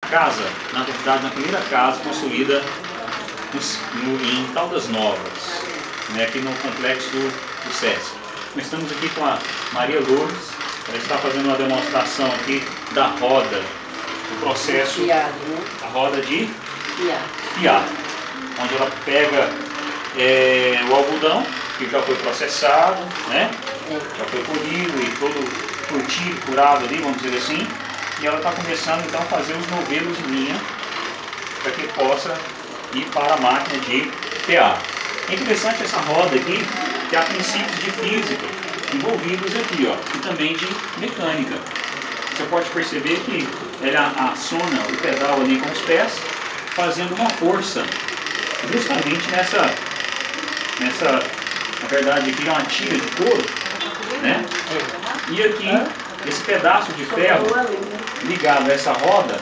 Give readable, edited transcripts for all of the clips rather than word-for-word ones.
Casa, na verdade, na primeira casa construída em Caldas Novas, né, aqui no complexo do SESC. Nós estamos aqui com a Maria Lourdes, ela está fazendo uma demonstração aqui da roda, do processo, fiado, né? a roda de Fiado. onde ela pega o algodão, que já foi processado, né? Já foi colhido e todo curtido, curado ali, vamos dizer assim. E ela está começando então a fazer os novelos de linha para que possa ir para a máquina de PA. É interessante essa roda aqui, que há princípios de física envolvidos aqui, ó, e também de mecânica. Você pode perceber que ela aciona o pedal ali com os pés, fazendo uma força justamente na verdade aqui é uma tira de couro, né? E aqui esse pedaço de ferro ligado a essa roda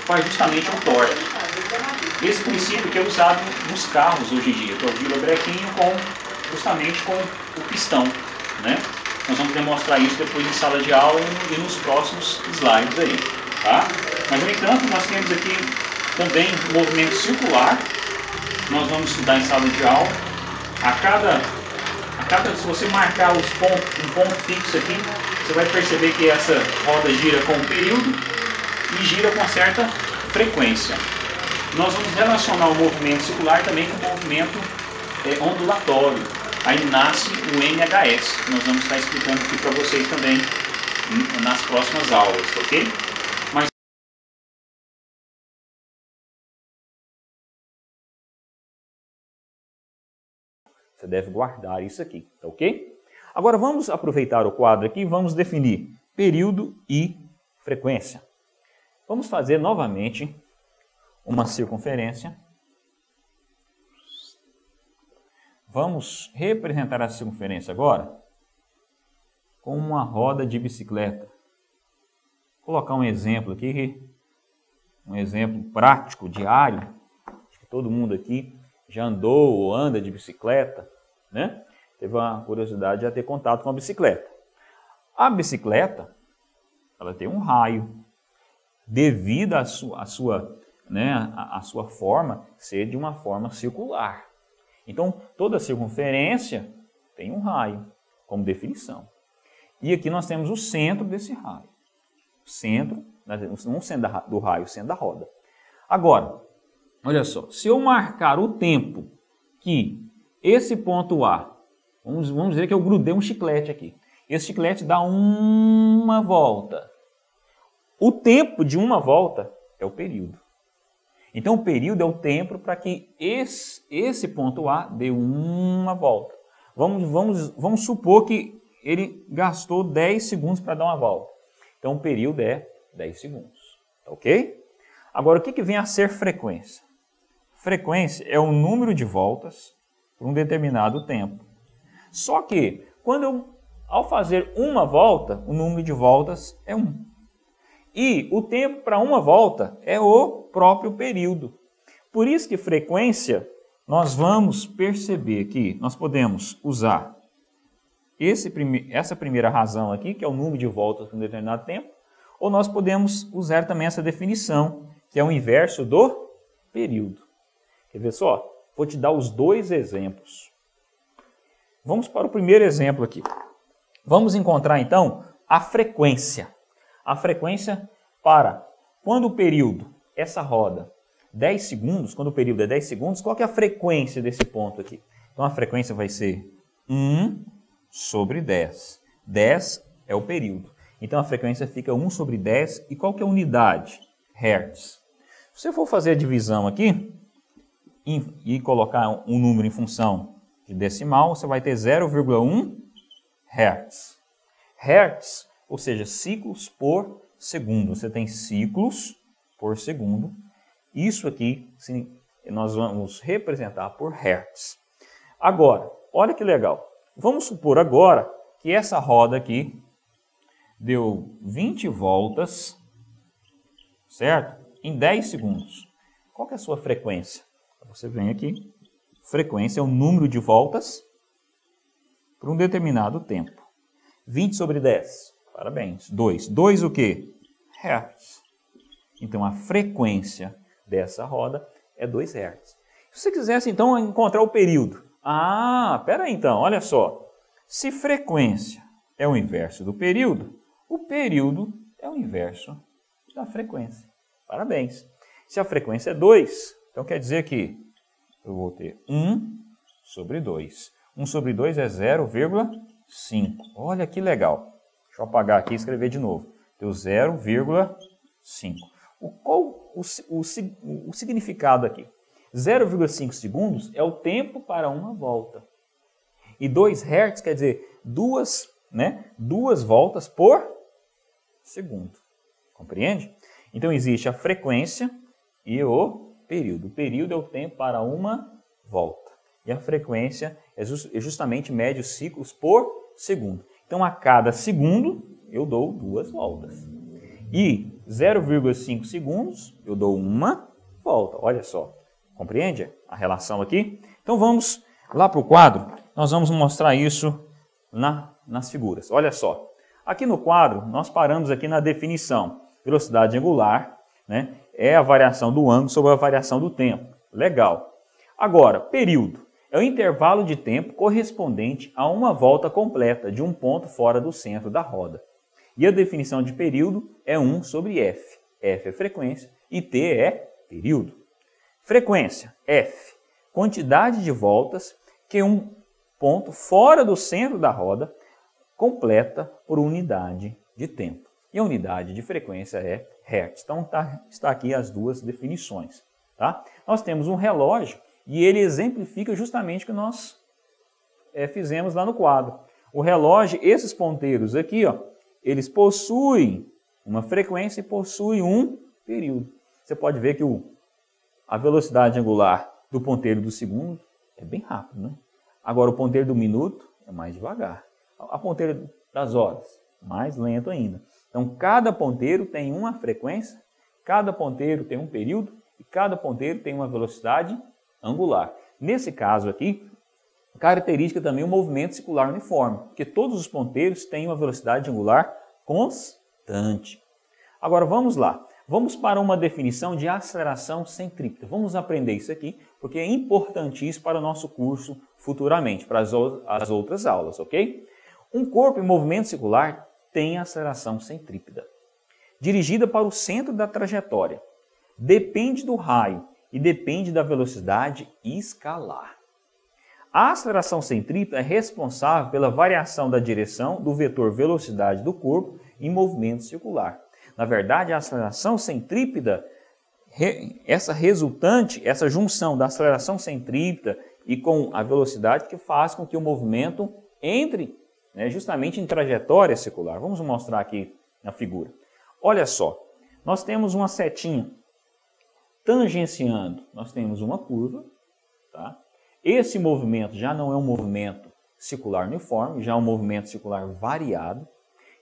faz justamente um torque. Esse princípio que é usado nos carros hoje em dia, que é o virobrequinho justamente com o pistão, né? Nós vamos demonstrar isso depois em sala de aula e nos próximos slides aí, tá? Mas no entanto nós temos aqui também o movimento circular. Nós vamos estudar em sala de aula. Se você marcar um ponto fixo aqui, você vai perceber que essa roda gira com um período e gira com uma certa frequência. Nós vamos relacionar o movimento circular também com o movimento ondulatório. Aí nasce o NHS, que nós vamos estar explicando aqui para vocês também nas próximas aulas, ok? Mas você deve guardar isso aqui, tá ok? Agora vamos aproveitar o quadro aqui e vamos definir período e frequência. Vamos fazer novamente uma circunferência. Vamos representar a circunferência agora com uma roda de bicicleta. Vou colocar um exemplo aqui, um exemplo prático, diário. Acho que todo mundo aqui já andou ou anda de bicicleta, né? Teve uma curiosidade de já ter contato com a bicicleta. A bicicleta, ela tem um raio, devido à sua forma ser de uma forma circular. Então, toda circunferência tem um raio como definição. E aqui nós temos o centro desse raio. O centro, não sendo do raio, sendo da roda. Agora, olha só, se eu marcar o tempo que esse ponto A, vamos dizer que eu grudei um chiclete aqui. Esse chiclete dá uma volta. O tempo de uma volta é o período. Então, o período é o tempo para que esse ponto A dê uma volta. Vamos supor que ele gastou 10 segundos para dar uma volta. Então, o período é 10 segundos. Ok? Agora, o que vem a ser frequência? Frequência é o número de voltas por um determinado tempo. Só que, ao fazer uma volta, o número de voltas é 1. E o tempo para uma volta é o próprio período. Por isso que frequência, nós vamos perceber que nós podemos usar essa primeira razão aqui, que é o número de voltas por um determinado tempo, ou nós podemos usar também essa definição, que é o inverso do período. Quer ver só? Vou te dar os dois exemplos. Vamos para o primeiro exemplo aqui. Vamos encontrar então a frequência. A frequência para quando o período, essa roda, 10 segundos, quando o período é 10 segundos, qual que é a frequência desse ponto aqui? Então a frequência vai ser 1 sobre 10. 10 é o período. Então a frequência fica 1 sobre 10. E qual que é a unidade? Hertz. Se você for fazer a divisão aqui e colocar um número em função de decimal, você vai ter 0,1 Hertz. Hertz, ou seja, ciclos por segundo. Você tem ciclos por segundo. Isso aqui nós vamos representar por Hertz. Agora, olha que legal. Vamos supor agora que essa roda aqui deu 20 voltas, certo? Em 10 segundos. Qual que é a sua frequência? Você vem aqui. Frequência é o número de voltas por um determinado tempo. 20 sobre 10. Parabéns. 2. 2 o quê? Hertz. Então, a frequência dessa roda é 2 Hz. Se você quisesse, então, encontrar o período. Ah, pera aí, então, olha só. Se frequência é o inverso do período, o período é o inverso da frequência. Parabéns. Se a frequência é 2, então quer dizer que eu vou ter 1 sobre 2. 1 sobre 2 é 0,5. Olha que legal. Deixa eu apagar aqui e escrever de novo. Deu 0,5. Qual o significado aqui? 0,5 segundos é o tempo para uma volta. E 2 Hz quer dizer duas voltas por segundo. Compreende? Então existe a frequência e o período. O período é o tempo para uma volta. E a frequência é justamente mede os ciclos por segundo. Então a cada segundo eu dou 2 voltas. E 0,5 segundos eu dou uma volta. Olha só. Compreende a relação aqui? Então vamos lá para o quadro. Nós vamos mostrar isso nas figuras. Olha só. Aqui no quadro nós paramos aqui na definição. Velocidade angular, né, é a variação do ângulo sobre a variação do tempo. Legal. Agora, período é o intervalo de tempo correspondente a uma volta completa de um ponto fora do centro da roda. E a definição de período é 1 sobre F. F é frequência e T é período. Frequência, F, quantidade de voltas que um ponto fora do centro da roda completa por unidade de tempo. E a unidade de frequência é Hertz. Então está aqui as duas definições. Tá? Nós temos um relógio e ele exemplifica justamente o que nós fizemos lá no quadro. O relógio, esses ponteiros aqui, ó, eles possuem uma frequência e possuem um período. Você pode ver que a velocidade angular do ponteiro do segundo é bem rápido, né? Agora o ponteiro do minuto é mais devagar. A ponteira das horas, mais lento ainda. Então cada ponteiro tem uma frequência, cada ponteiro tem um período e cada ponteiro tem uma velocidade angular. Nesse caso aqui, característica também o movimento circular uniforme, porque todos os ponteiros têm uma velocidade angular constante. Agora vamos lá. Vamos para uma definição de aceleração centrípeta. Vamos aprender isso aqui, porque é importantíssimo para o nosso curso futuramente, para as outras aulas, ok? Um corpo em movimento circular tem aceleração centrípeta, dirigida para o centro da trajetória. Depende do raio e depende da velocidade escalar. A aceleração centrípeta é responsável pela variação da direção do vetor velocidade do corpo em movimento circular. Na verdade, a aceleração centrípeta, essa junção da aceleração centrípeta e com a velocidade que faz com que o movimento entre, né, justamente em trajetória circular. Vamos mostrar aqui na figura. Olha só, nós temos uma setinha tangenciando, nós temos uma curva, tá? Esse movimento já não é um movimento circular uniforme, já é um movimento circular variado.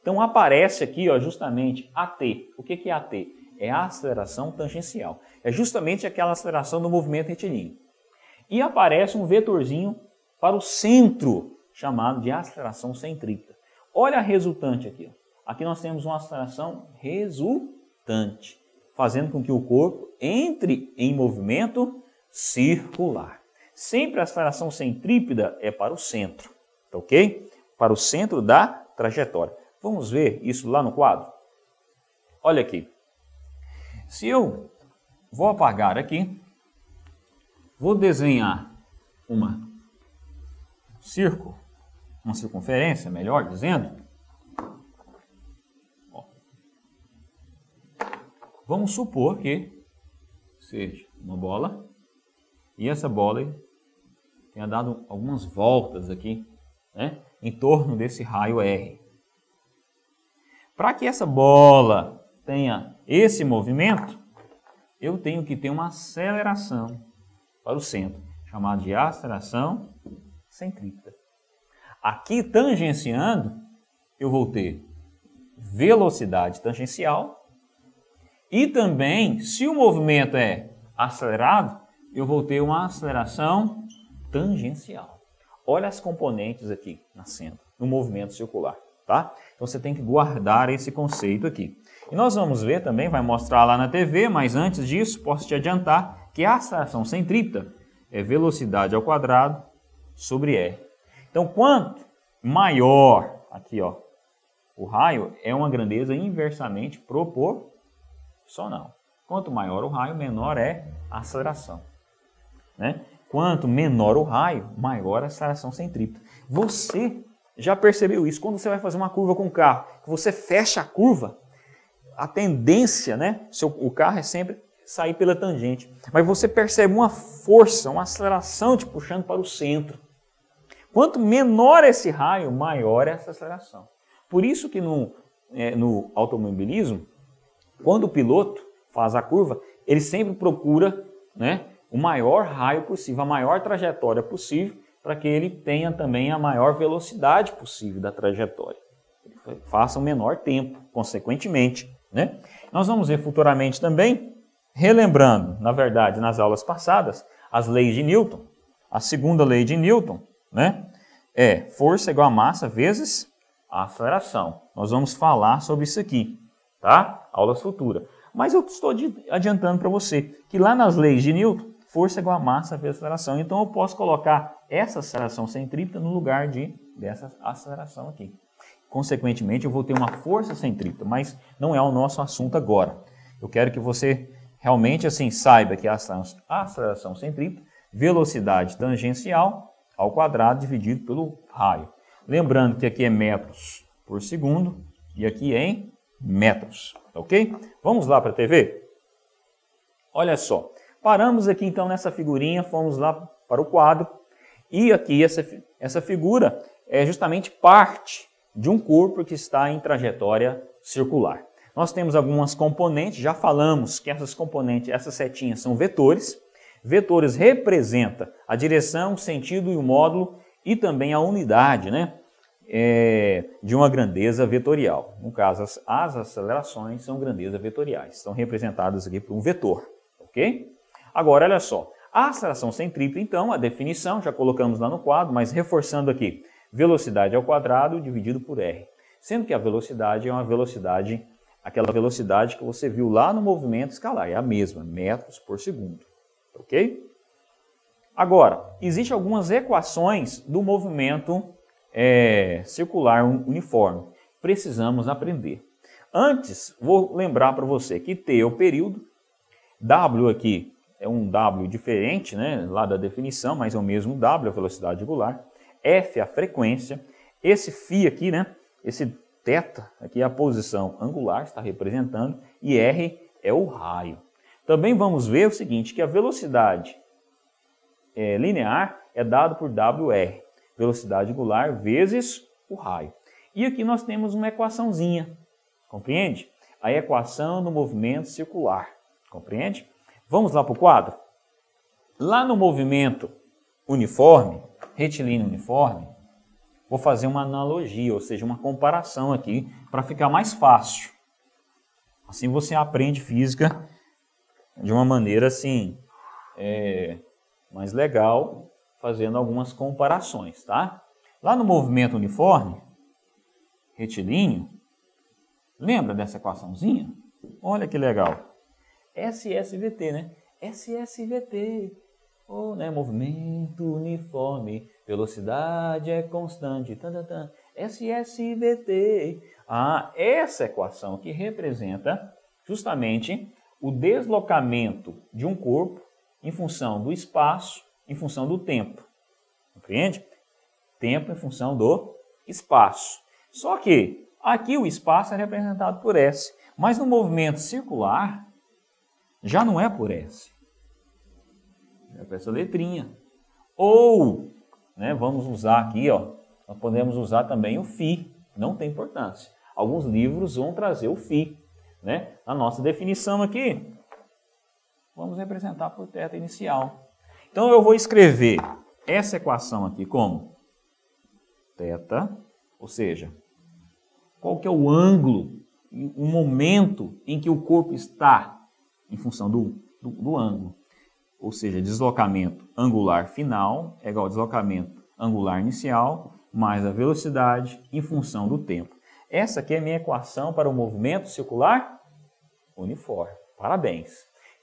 Então aparece aqui, ó, justamente AT. O que é AT? É a aceleração tangencial. É justamente aquela aceleração do movimento retilíneo. E aparece um vetorzinho para o centro, chamado de aceleração centrípeta. Olha a resultante aqui. Ó. Aqui nós temos uma aceleração resultante, fazendo com que o corpo entre em movimento circular. Sempre a aceleração centrípeta é para o centro, tá ok? Para o centro da trajetória. Vamos ver isso lá no quadro? Olha aqui. Se eu vou apagar aqui, vou desenhar uma circunferência, melhor dizendo. Ó. Vamos supor que seja uma bola e essa bola tenha dado algumas voltas aqui, né, em torno desse raio R. Para que essa bola tenha esse movimento, eu tenho que ter uma aceleração para o centro, chamada de aceleração centrípeta. Aqui, tangenciando, eu vou ter velocidade tangencial e também, se o movimento é acelerado, eu vou ter uma aceleração tangencial. Olha as componentes aqui nascendo no movimento circular. Tá? Então você tem que guardar esse conceito aqui. E nós vamos ver também, vai mostrar lá na TV, mas antes disso, posso te adiantar que a aceleração centrípeta é velocidade ao quadrado sobre R. Então, quanto maior, aqui ó, o raio, é uma grandeza inversamente proporcional. Quanto maior o raio, menor é a aceleração. Né? Quanto menor o raio, maior a aceleração centrípeta. Você já percebeu isso? Quando você vai fazer uma curva com o carro, você fecha a curva, a tendência, né? O carro é sempre sair pela tangente. Mas você percebe uma força, uma aceleração te puxando para o centro. Quanto menor esse raio, maior é essa aceleração. Por isso que no automobilismo, quando o piloto faz a curva, ele sempre procura, né, o maior raio possível, a maior trajetória possível, para que ele tenha também a maior velocidade possível da trajetória. Ele faça o menor tempo, consequentemente. Né? Nós vamos ver futuramente também, relembrando, na verdade, nas aulas passadas, as leis de Newton. A segunda lei de Newton, né, é força igual a massa vezes a aceleração. Nós vamos falar sobre isso aqui, tá? Aulas futuras. Mas eu estou adiantando para você que lá nas leis de Newton, força igual a massa vezes aceleração. Então eu posso colocar essa aceleração centrípeta no lugar dessa aceleração aqui. Consequentemente, eu vou ter uma força centrípeta, mas não é o nosso assunto agora. Eu quero que você realmente assim saiba que a aceleração centrípeta, velocidade tangencial ao quadrado dividido pelo raio. Lembrando que aqui é metros por segundo e aqui é em metros, ok? Vamos lá para a TV? Olha só, paramos aqui então nessa figurinha, fomos lá para o quadro e aqui essa figura é justamente parte de um corpo que está em trajetória circular. Nós temos algumas componentes, já falamos que essas componentes, essas setinhas são vetores. Vetores representam a direção, o sentido e o módulo e também a unidade, né, de uma grandeza vetorial. No caso, as acelerações são grandezas vetoriais, são representadas aqui por um vetor, ok? Agora, olha só, a aceleração centrípeta, então, a definição, já colocamos lá no quadro, mas reforçando aqui, velocidade ao quadrado dividido por R. Sendo que a velocidade é uma velocidade, aquela velocidade que você viu lá no movimento escalar, é a mesma, metros por segundo, ok? Agora, existem algumas equações do movimento circular uniforme. Precisamos aprender. Antes, vou lembrar para você que T é o período, W aqui é um W diferente, né, lá da definição, mas é o mesmo W, a velocidade angular. F é a frequência, esse φ aqui, né, esse θ aqui é a posição angular, está representando, e R é o raio. Também vamos ver o seguinte, que a velocidade linear é dado por WR, velocidade angular vezes o raio. E aqui nós temos uma equaçãozinha, compreende? A equação do movimento circular, compreende? Vamos lá para o quadro? Lá no movimento uniforme, retilíneo uniforme, vou fazer uma analogia, ou seja, uma comparação aqui, para ficar mais fácil. Assim você aprende física de uma maneira assim, mais legal, fazendo algumas comparações, tá? Lá no movimento uniforme, retilíneo, lembra dessa equaçãozinha? Olha que legal. SSVT, né? SSVT. Né? Movimento uniforme, velocidade é constante. SSVT. Essa equação que representa justamente o deslocamento de um corpo em função do espaço, em função do tempo. Compreende? Tempo em função do espaço. Só que aqui o espaço é representado por S, mas no movimento circular já não é por S. É por essa letrinha. Ou, né, vamos usar aqui, ó, nós podemos usar também o φ, não tem importância. Alguns livros vão trazer o φ, né? Na nossa definição aqui, vamos representar por θ inicial. Então eu vou escrever essa equação aqui como θ, ou seja, qual que é o ângulo, o momento em que o corpo está em função do ângulo. Ou seja, deslocamento angular final é igual a deslocamento angular inicial mais a velocidade em função do tempo. Essa aqui é a minha equação para o movimento circular uniforme. Parabéns!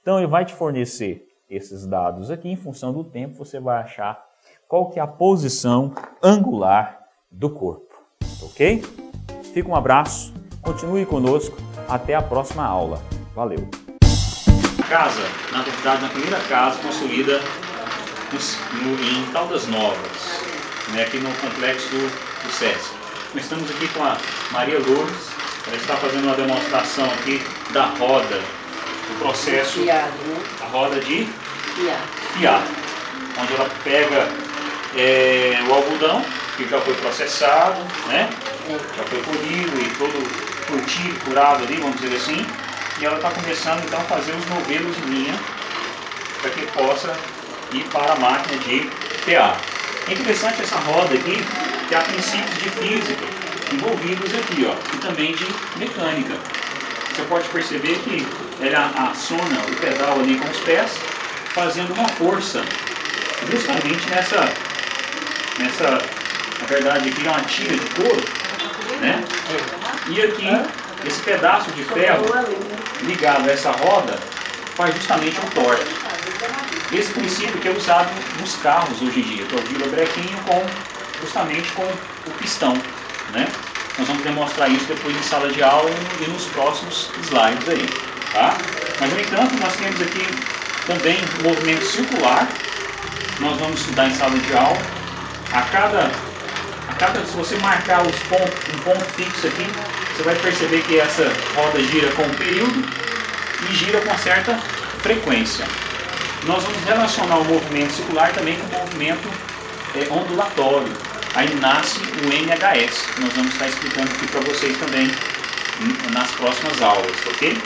Então ele vai te fornecer esses dados aqui, em função do tempo você vai achar qual que é a posição angular do corpo, ok? Fica um abraço, continue conosco, até a próxima aula. Valeu! Casa, na verdade, na primeira casa construída em Caldas Novas, né, aqui no complexo do SESC. Nós estamos aqui com a Maria Lourdes, ela está fazendo uma demonstração aqui da roda, do processo, a roda de fiado, onde ela pega o algodão, que já foi processado, né, já foi colhido e todo curtido, curado ali, vamos dizer assim, e ela está começando então a fazer os novelos de linha para que possa ir para a máquina de PA. É interessante essa roda aqui, que há princípios de física envolvidos aqui, ó, e também de mecânica. Você pode perceber que ela aciona o pedal ali com os pés, fazendo uma força, justamente na verdade aqui é uma tira de couro, né? E aqui, esse pedaço de ferro ligado a essa roda faz justamente um torque. Esse princípio que é usado nos carros hoje em dia, que é o virabrequinho justamente com o pistão, né? Nós vamos demonstrar isso depois em sala de aula e nos próximos slides aí, tá? Mas no entanto, nós temos aqui também o movimento circular. Nós vamos estudar em sala de aula. Se você marcar os pontos, um ponto fixo aqui, você vai perceber que essa roda gira com um período e gira com uma certa frequência. Nós vamos relacionar o movimento circular também com o movimento ondulatório. Aí nasce o NHS, que nós vamos estar explicando aqui para vocês também nas próximas aulas, ok?